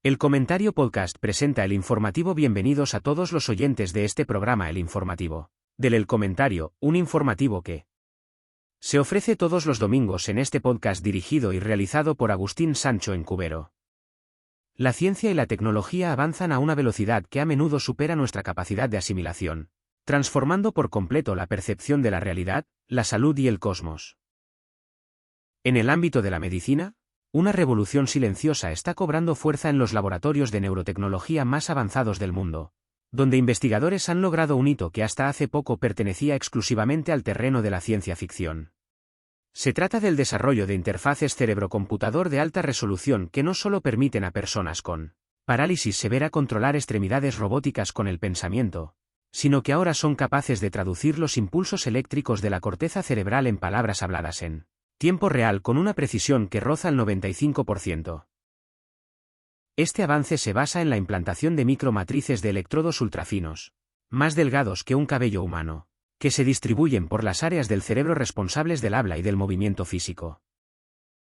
El Comentario Podcast presenta el informativo. Bienvenidos a todos los oyentes de este programa El Informativo. Del El Comentario, un informativo que se ofrece todos los domingos en este podcast dirigido y realizado por Agustín Sancho en Cubero. La ciencia y la tecnología avanzan a una velocidad que a menudo supera nuestra capacidad de asimilación, transformando por completo la percepción de la realidad, la salud y el cosmos. En el ámbito de la medicina, una revolución silenciosa está cobrando fuerza en los laboratorios de neurotecnología más avanzados del mundo, donde investigadores han logrado un hito que hasta hace poco pertenecía exclusivamente al terreno de la ciencia ficción. Se trata del desarrollo de interfaces cerebro-computador de alta resolución que no solo permiten a personas con parálisis severa controlar extremidades robóticas con el pensamiento, sino que ahora son capaces de traducir los impulsos eléctricos de la corteza cerebral en palabras habladas en tiempo real con una precisión que roza el 95%. Este avance se basa en la implantación de micromatrices de electrodos ultrafinos, más delgados que un cabello humano, que se distribuyen por las áreas del cerebro responsables del habla y del movimiento físico.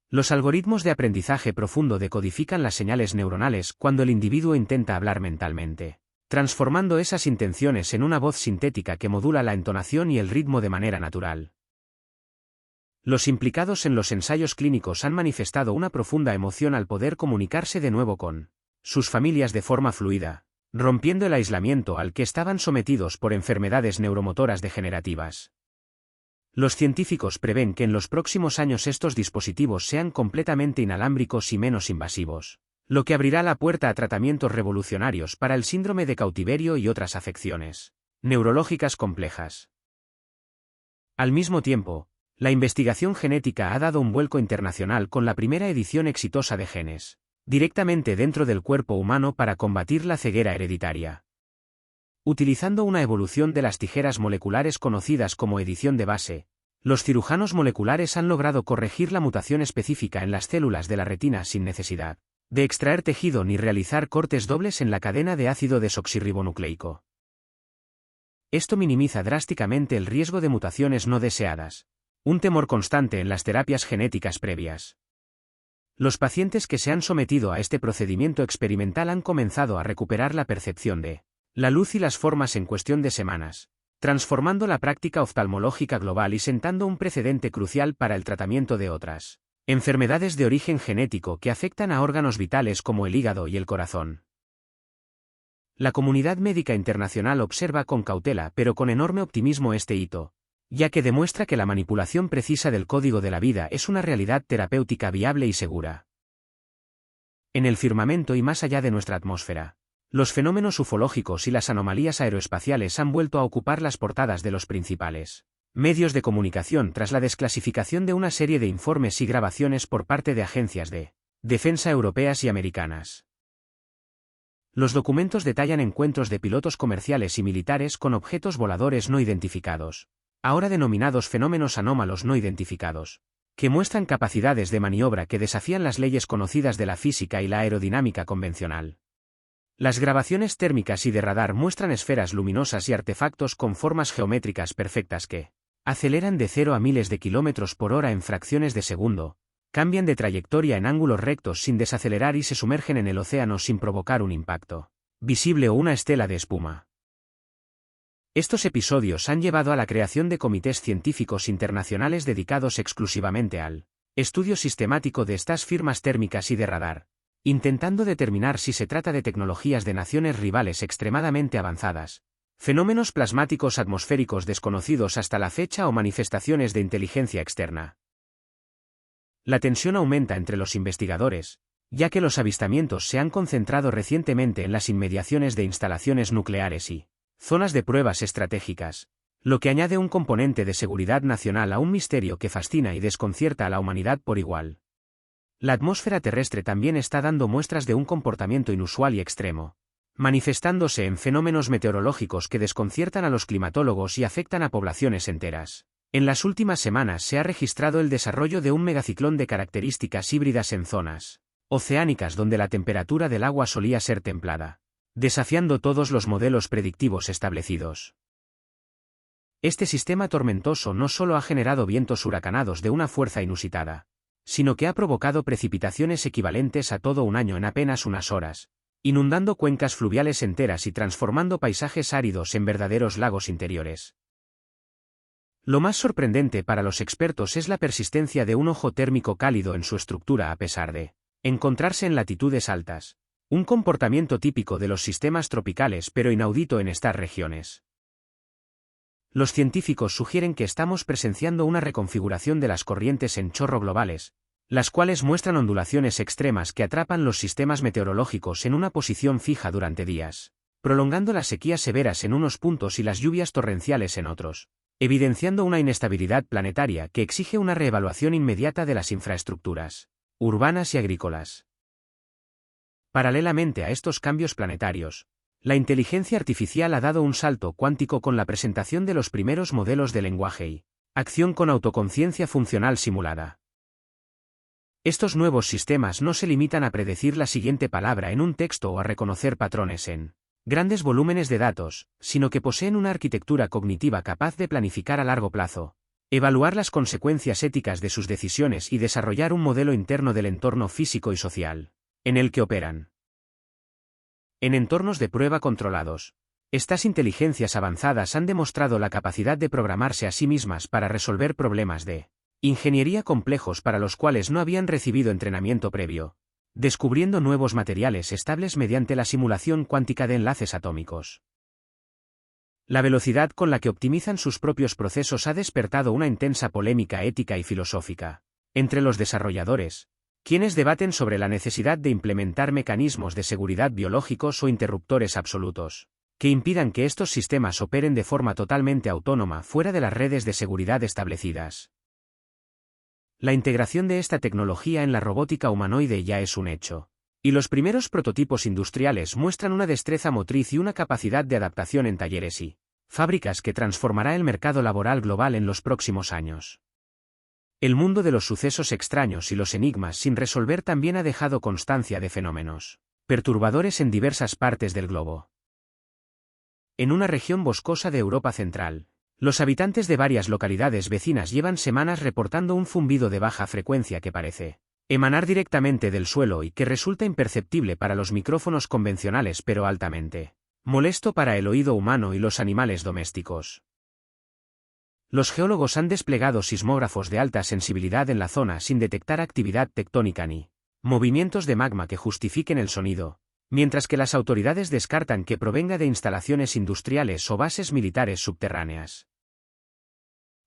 Los algoritmos de aprendizaje profundo decodifican las señales neuronales cuando el individuo intenta hablar mentalmente, transformando esas intenciones en una voz sintética que modula la entonación y el ritmo de manera natural. Los implicados en los ensayos clínicos han manifestado una profunda emoción al poder comunicarse de nuevo con sus familias de forma fluida, rompiendo el aislamiento al que estaban sometidos por enfermedades neuromotoras degenerativas. Los científicos prevén que en los próximos años estos dispositivos sean completamente inalámbricos y menos invasivos, lo que abrirá la puerta a tratamientos revolucionarios para el síndrome de cautiverio y otras afecciones neurológicas complejas. Al mismo tiempo, la investigación genética ha dado un vuelco internacional con la primera edición exitosa de genes directamente dentro del cuerpo humano para combatir la ceguera hereditaria. Utilizando una evolución de las tijeras moleculares conocidas como edición de base, los cirujanos moleculares han logrado corregir la mutación específica en las células de la retina sin necesidad de extraer tejido ni realizar cortes dobles en la cadena de ácido desoxirribonucleico. Esto minimiza drásticamente el riesgo de mutaciones no deseadas, un temor constante en las terapias genéticas previas. Los pacientes que se han sometido a este procedimiento experimental han comenzado a recuperar la percepción de la luz y las formas en cuestión de semanas, transformando la práctica oftalmológica global y sentando un precedente crucial para el tratamiento de otras enfermedades de origen genético que afectan a órganos vitales como el hígado y el corazón. La comunidad médica internacional observa con cautela pero con enorme optimismo este hito, ya que demuestra que la manipulación precisa del código de la vida es una realidad terapéutica viable y segura. En el firmamento y más allá de nuestra atmósfera, los fenómenos ufológicos y las anomalías aeroespaciales han vuelto a ocupar las portadas de los principales medios de comunicación tras la desclasificación de una serie de informes y grabaciones por parte de agencias de defensa europeas y americanas. Los documentos detallan encuentros de pilotos comerciales y militares con objetos voladores no identificados, ahora denominados fenómenos anómalos no identificados, que muestran capacidades de maniobra que desafían las leyes conocidas de la física y la aerodinámica convencional. Las grabaciones térmicas y de radar muestran esferas luminosas y artefactos con formas geométricas perfectas que aceleran de 0 a miles de kilómetros por hora en fracciones de segundo, cambian de trayectoria en ángulos rectos sin desacelerar y se sumergen en el océano sin provocar un impacto visible o una estela de espuma. Estos episodios han llevado a la creación de comités científicos internacionales dedicados exclusivamente al estudio sistemático de estas firmas térmicas y de radar, intentando determinar si se trata de tecnologías de naciones rivales extremadamente avanzadas, fenómenos plasmáticos atmosféricos desconocidos hasta la fecha o manifestaciones de inteligencia externa. La tensión aumenta entre los investigadores, ya que los avistamientos se han concentrado recientemente en las inmediaciones de instalaciones nucleares y zonas de pruebas estratégicas, lo que añade un componente de seguridad nacional a un misterio que fascina y desconcierta a la humanidad por igual. La atmósfera terrestre también está dando muestras de un comportamiento inusual y extremo, manifestándose en fenómenos meteorológicos que desconciertan a los climatólogos y afectan a poblaciones enteras. En las últimas semanas se ha registrado el desarrollo de un megaciclón de características híbridas en zonas oceánicas donde la temperatura del agua solía ser templada, desafiando todos los modelos predictivos establecidos. Este sistema tormentoso no solo ha generado vientos huracanados de una fuerza inusitada, sino que ha provocado precipitaciones equivalentes a todo un año en apenas unas horas, inundando cuencas fluviales enteras y transformando paisajes áridos en verdaderos lagos interiores. Lo más sorprendente para los expertos es la persistencia de un ojo térmico cálido en su estructura a pesar de encontrarse en latitudes altas, un comportamiento típico de los sistemas tropicales pero inaudito en estas regiones. Los científicos sugieren que estamos presenciando una reconfiguración de las corrientes en chorro globales, las cuales muestran ondulaciones extremas que atrapan los sistemas meteorológicos en una posición fija durante días, prolongando las sequías severas en unos puntos y las lluvias torrenciales en otros, evidenciando una inestabilidad planetaria que exige una reevaluación inmediata de las infraestructuras urbanas y agrícolas. Paralelamente a estos cambios planetarios, la inteligencia artificial ha dado un salto cuántico con la presentación de los primeros modelos de lenguaje y acción con autoconciencia funcional simulada. Estos nuevos sistemas no se limitan a predecir la siguiente palabra en un texto o a reconocer patrones en grandes volúmenes de datos, sino que poseen una arquitectura cognitiva capaz de planificar a largo plazo, evaluar las consecuencias éticas de sus decisiones y desarrollar un modelo interno del entorno físico y social en el que operan. En entornos de prueba controlados, estas inteligencias avanzadas han demostrado la capacidad de programarse a sí mismas para resolver problemas de ingeniería complejos para los cuales no habían recibido entrenamiento previo, descubriendo nuevos materiales estables mediante la simulación cuántica de enlaces atómicos. La velocidad con la que optimizan sus propios procesos ha despertado una intensa polémica ética y filosófica entre los desarrolladores, quienes debaten sobre la necesidad de implementar mecanismos de seguridad biológicos o interruptores absolutos, que impidan que estos sistemas operen de forma totalmente autónoma fuera de las redes de seguridad establecidas. La integración de esta tecnología en la robótica humanoide ya es un hecho, y los primeros prototipos industriales muestran una destreza motriz y una capacidad de adaptación en talleres y fábricas que transformará el mercado laboral global en los próximos años. El mundo de los sucesos extraños y los enigmas sin resolver también ha dejado constancia de fenómenos perturbadores en diversas partes del globo. En una región boscosa de Europa Central, los habitantes de varias localidades vecinas llevan semanas reportando un zumbido de baja frecuencia que parece emanar directamente del suelo y que resulta imperceptible para los micrófonos convencionales pero altamente molesto para el oído humano y los animales domésticos. Los geólogos han desplegado sismógrafos de alta sensibilidad en la zona sin detectar actividad tectónica ni movimientos de magma que justifiquen el sonido, mientras que las autoridades descartan que provenga de instalaciones industriales o bases militares subterráneas.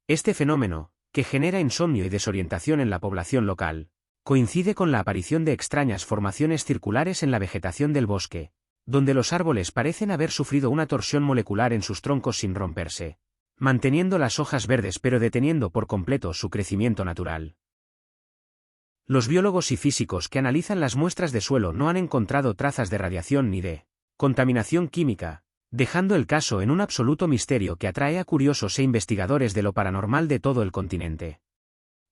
Este fenómeno, que genera insomnio y desorientación en la población local, coincide con la aparición de extrañas formaciones circulares en la vegetación del bosque, donde los árboles parecen haber sufrido una torsión molecular en sus troncos sin romperse, manteniendo las hojas verdes pero deteniendo por completo su crecimiento natural. Los biólogos y físicos que analizan las muestras de suelo no han encontrado trazas de radiación ni de contaminación química, dejando el caso en un absoluto misterio que atrae a curiosos e investigadores de lo paranormal de todo el continente.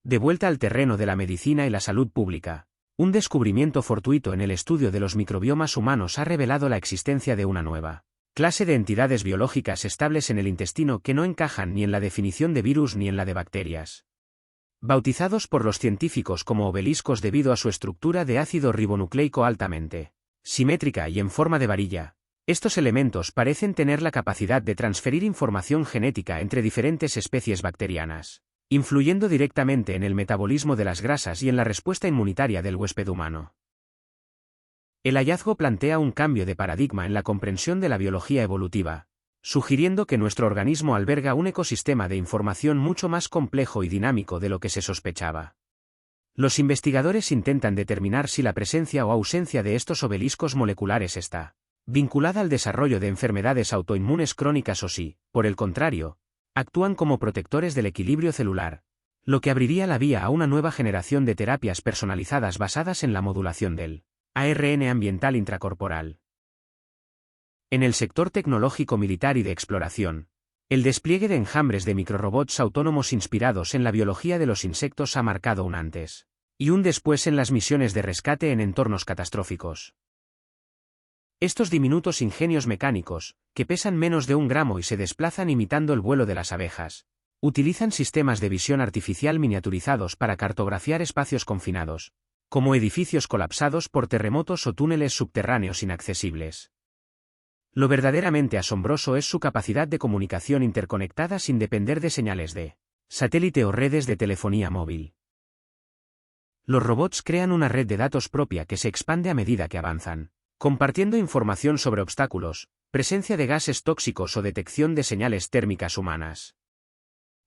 De vuelta al terreno de la medicina y la salud pública, un descubrimiento fortuito en el estudio de los microbiomas humanos ha revelado la existencia de una nueva clase de entidades biológicas estables en el intestino que no encajan ni en la definición de virus ni en la de bacterias. Bautizados por los científicos como obeliscos debido a su estructura de ácido ribonucleico altamente simétrica y en forma de varilla, estos elementos parecen tener la capacidad de transferir información genética entre diferentes especies bacterianas, influyendo directamente en el metabolismo de las grasas y en la respuesta inmunitaria del huésped humano. El hallazgo plantea un cambio de paradigma en la comprensión de la biología evolutiva, sugiriendo que nuestro organismo alberga un ecosistema de información mucho más complejo y dinámico de lo que se sospechaba. Los investigadores intentan determinar si la presencia o ausencia de estos obeliscos moleculares está vinculada al desarrollo de enfermedades autoinmunes crónicas o si, por el contrario, actúan como protectores del equilibrio celular, lo que abriría la vía a una nueva generación de terapias personalizadas basadas en la modulación del ARN ambiental intracorporal. En el sector tecnológico militar y de exploración, el despliegue de enjambres de microrobots autónomos inspirados en la biología de los insectos ha marcado un antes y un después en las misiones de rescate en entornos catastróficos. Estos diminutos ingenios mecánicos, que pesan menos de 1 gramo y se desplazan imitando el vuelo de las abejas, Utilizan sistemas de visión artificial miniaturizados para cartografiar espacios confinados, como edificios colapsados por terremotos o túneles subterráneos inaccesibles. Lo verdaderamente asombroso es su capacidad de comunicación interconectada sin depender de señales de satélite o redes de telefonía móvil. Los robots crean una red de datos propia que se expande a medida que avanzan, compartiendo información sobre obstáculos, presencia de gases tóxicos o detección de señales térmicas humanas.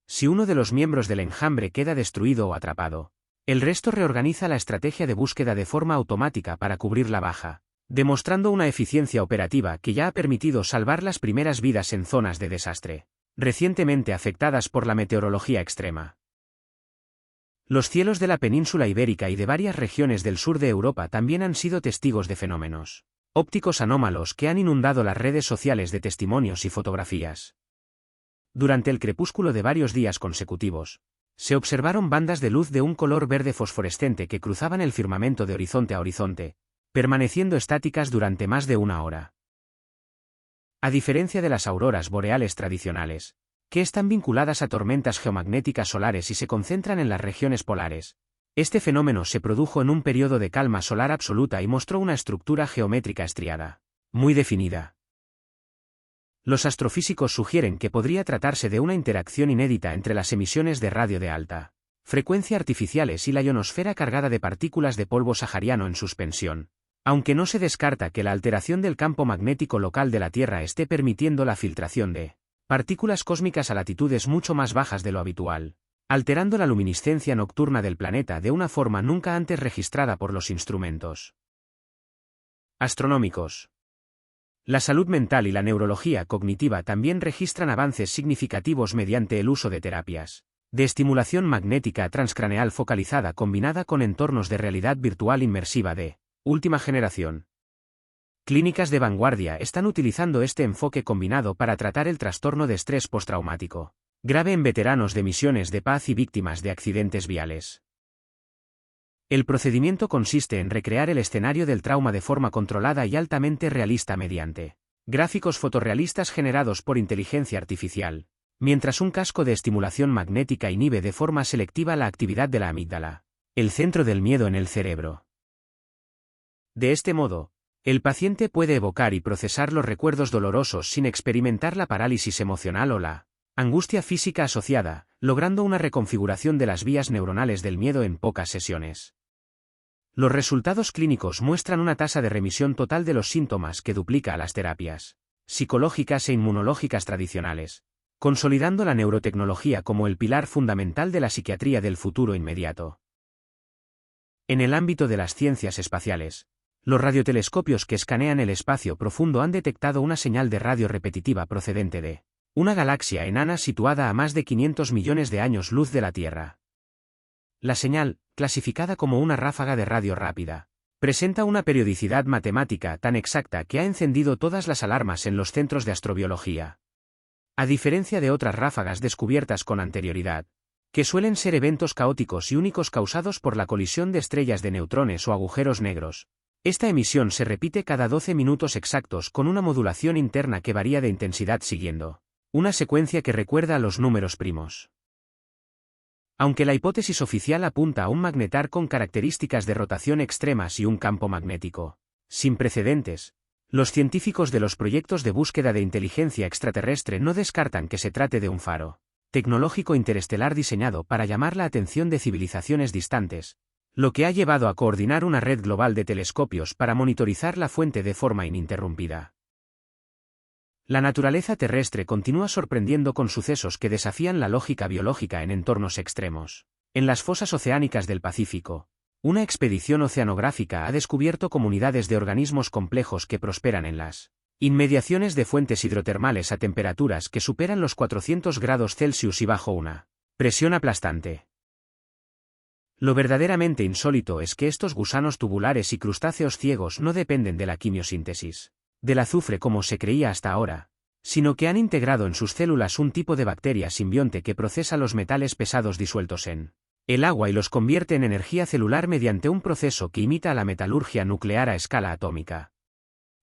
Si uno de los miembros del enjambre queda destruido o atrapado, el resto reorganiza la estrategia de búsqueda de forma automática para cubrir la baja, demostrando una eficiencia operativa que ya ha permitido salvar las primeras vidas en zonas de desastre, recientemente afectadas por la meteorología extrema. Los cielos de la península ibérica y de varias regiones del sur de Europa también han sido testigos de fenómenos ópticos anómalos que han inundado las redes sociales de testimonios y fotografías. Durante el crepúsculo de varios días consecutivos, se observaron bandas de luz de un color verde fosforescente que cruzaban el firmamento de horizonte a horizonte, permaneciendo estáticas durante más de una hora. A diferencia de las auroras boreales tradicionales, que están vinculadas a tormentas geomagnéticas solares y se concentran en las regiones polares, este fenómeno se produjo en un periodo de calma solar absoluta y mostró una estructura geométrica estriada, muy definida. Los astrofísicos sugieren que podría tratarse de una interacción inédita entre las emisiones de radio de alta frecuencia artificiales y la ionosfera cargada de partículas de polvo sahariano en suspensión, aunque no se descarta que la alteración del campo magnético local de la Tierra esté permitiendo la filtración de partículas cósmicas a latitudes mucho más bajas de lo habitual, alterando la luminiscencia nocturna del planeta de una forma nunca antes registrada por los instrumentos astronómicos. La salud mental y la neurología cognitiva también registran avances significativos mediante el uso de terapias de estimulación magnética transcraneal focalizada combinada con entornos de realidad virtual inmersiva de última generación. Clínicas de vanguardia están utilizando este enfoque combinado para tratar el trastorno de estrés postraumático grave en veteranos de misiones de paz y víctimas de accidentes viales. El procedimiento consiste en recrear el escenario del trauma de forma controlada y altamente realista mediante gráficos fotorrealistas generados por inteligencia artificial, mientras un casco de estimulación magnética inhibe de forma selectiva la actividad de la amígdala, el centro del miedo en el cerebro. De este modo, el paciente puede evocar y procesar los recuerdos dolorosos sin experimentar la parálisis emocional o la angustia física asociada, logrando una reconfiguración de las vías neuronales del miedo en pocas sesiones. Los resultados clínicos muestran una tasa de remisión total de los síntomas que duplica a las terapias psicológicas e inmunológicas tradicionales, consolidando la neurotecnología como el pilar fundamental de la psiquiatría del futuro inmediato. En el ámbito de las ciencias espaciales, los radiotelescopios que escanean el espacio profundo han detectado una señal de radio repetitiva procedente de una galaxia enana situada a más de 500 millones de años luz de la Tierra. La señal, clasificada como una ráfaga de radio rápida, presenta una periodicidad matemática tan exacta que ha encendido todas las alarmas en los centros de astrobiología. A diferencia de otras ráfagas descubiertas con anterioridad, que suelen ser eventos caóticos y únicos causados por la colisión de estrellas de neutrones o agujeros negros, esta emisión se repite cada 12 minutos exactos con una modulación interna que varía de intensidad siguiendo una secuencia que recuerda a los números primos. Aunque la hipótesis oficial apunta a un magnetar con características de rotación extremas y un campo magnético sin precedentes, los científicos de los proyectos de búsqueda de inteligencia extraterrestre no descartan que se trate de un faro tecnológico interestelar diseñado para llamar la atención de civilizaciones distantes, lo que ha llevado a coordinar una red global de telescopios para monitorizar la fuente de forma ininterrumpida. La naturaleza terrestre continúa sorprendiendo con sucesos que desafían la lógica biológica en entornos extremos. En las fosas oceánicas del Pacífico, una expedición oceanográfica ha descubierto comunidades de organismos complejos que prosperan en las inmediaciones de fuentes hidrotermales a temperaturas que superan los 400 grados Celsius y bajo una presión aplastante. Lo verdaderamente insólito es que estos gusanos tubulares y crustáceos ciegos no dependen de la quimiosíntesis del azufre como se creía hasta ahora, sino que han integrado en sus células un tipo de bacteria simbionte que procesa los metales pesados disueltos en el agua y los convierte en energía celular mediante un proceso que imita a la metalurgia nuclear a escala atómica.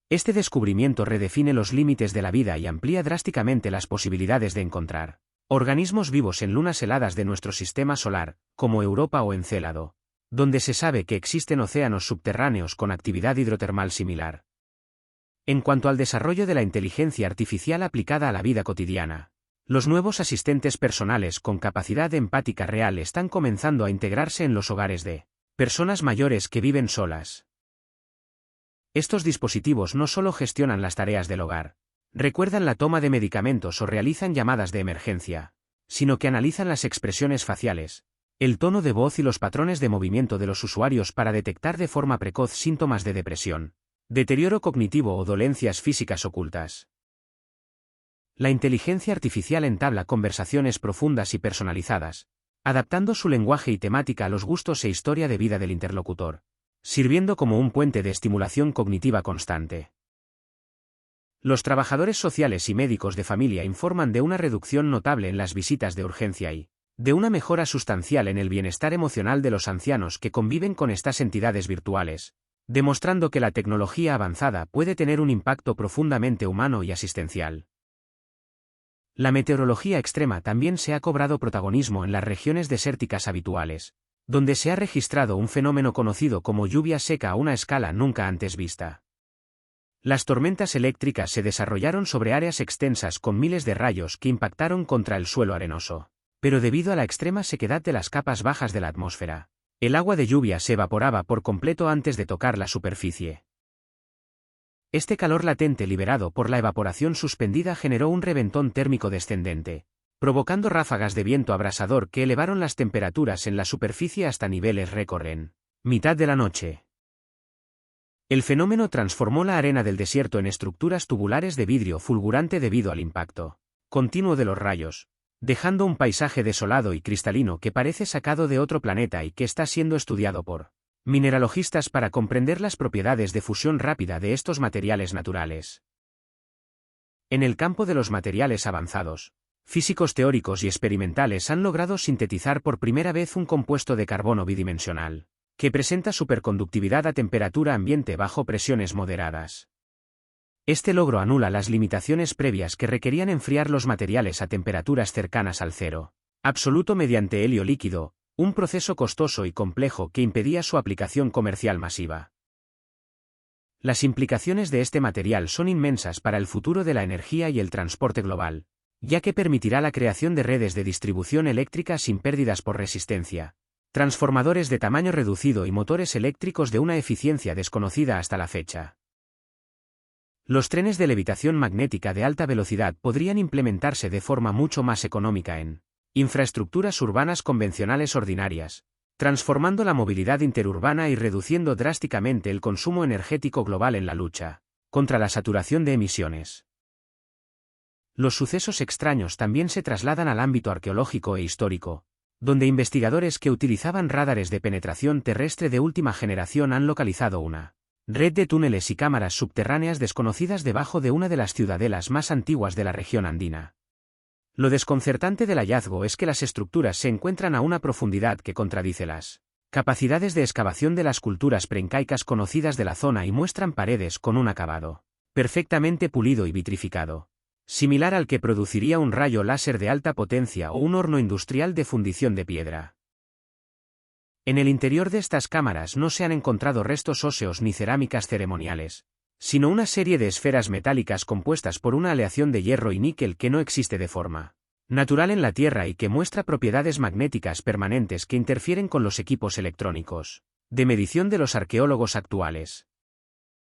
Este descubrimiento redefine los límites de la vida y amplía drásticamente las posibilidades de encontrar Organismos vivos en lunas heladas de nuestro sistema solar, como Europa o Encélado, donde se sabe que existen océanos subterráneos con actividad hidrotermal similar. En cuanto al desarrollo de la inteligencia artificial aplicada a la vida cotidiana, los nuevos asistentes personales con capacidad empática real están comenzando a integrarse en los hogares de personas mayores que viven solas. Estos dispositivos no solo gestionan las tareas del hogar, recuerdan la toma de medicamentos o realizan llamadas de emergencia, sino que analizan las expresiones faciales, el tono de voz y los patrones de movimiento de los usuarios para detectar de forma precoz síntomas de depresión, deterioro cognitivo o dolencias físicas ocultas. La inteligencia artificial entabla conversaciones profundas y personalizadas, adaptando su lenguaje y temática a los gustos e historia de vida del interlocutor, sirviendo como un puente de estimulación cognitiva constante. Los trabajadores sociales y médicos de familia informan de una reducción notable en las visitas de urgencia y de una mejora sustancial en el bienestar emocional de los ancianos que conviven con estas entidades virtuales, demostrando que la tecnología avanzada puede tener un impacto profundamente humano y asistencial. La meteorología extrema también se ha cobrado protagonismo en las regiones desérticas habituales, donde se ha registrado un fenómeno conocido como lluvia seca a una escala nunca antes vista. Las tormentas eléctricas se desarrollaron sobre áreas extensas con miles de rayos que impactaron contra el suelo arenoso, pero debido a la extrema sequedad de las capas bajas de la atmósfera, el agua de lluvia se evaporaba por completo antes de tocar la superficie. Este calor latente liberado por la evaporación suspendida generó un reventón térmico descendente, provocando ráfagas de viento abrasador que elevaron las temperaturas en la superficie hasta niveles récord en mitad de la noche. El fenómeno transformó la arena del desierto en estructuras tubulares de vidrio fulgurante debido al impacto continuo de los rayos, dejando un paisaje desolado y cristalino que parece sacado de otro planeta y que está siendo estudiado por mineralogistas para comprender las propiedades de fusión rápida de estos materiales naturales. En el campo de los materiales avanzados, físicos teóricos y experimentales han logrado sintetizar por primera vez un compuesto de carbono bidimensional, que presenta superconductividad a temperatura ambiente bajo presiones moderadas. Este logro anula las limitaciones previas que requerían enfriar los materiales a temperaturas cercanas al cero absoluto mediante helio líquido, un proceso costoso y complejo que impedía su aplicación comercial masiva. Las implicaciones de este material son inmensas para el futuro de la energía y el transporte global, ya que permitirá la creación de redes de distribución eléctrica sin pérdidas por resistencia, transformadores de tamaño reducido y motores eléctricos de una eficiencia desconocida hasta la fecha. Los trenes de levitación magnética de alta velocidad podrían implementarse de forma mucho más económica en infraestructuras urbanas convencionales ordinarias, transformando la movilidad interurbana y reduciendo drásticamente el consumo energético global en la lucha contra la saturación de emisiones. Los sucesos extraños también se trasladan al ámbito arqueológico e histórico, donde investigadores que utilizaban radares de penetración terrestre de última generación han localizado una red de túneles y cámaras subterráneas desconocidas debajo de una de las ciudadelas más antiguas de la región andina. Lo desconcertante del hallazgo es que las estructuras se encuentran a una profundidad que contradice las capacidades de excavación de las culturas preincaicas conocidas de la zona y muestran paredes con un acabado perfectamente pulido y vitrificado, similar al que produciría un rayo láser de alta potencia o un horno industrial de fundición de piedra. En el interior de estas cámaras no se han encontrado restos óseos ni cerámicas ceremoniales, sino una serie de esferas metálicas compuestas por una aleación de hierro y níquel que no existe de forma natural en la Tierra y que muestra propiedades magnéticas permanentes que interfieren con los equipos electrónicos de medición de los arqueólogos actuales.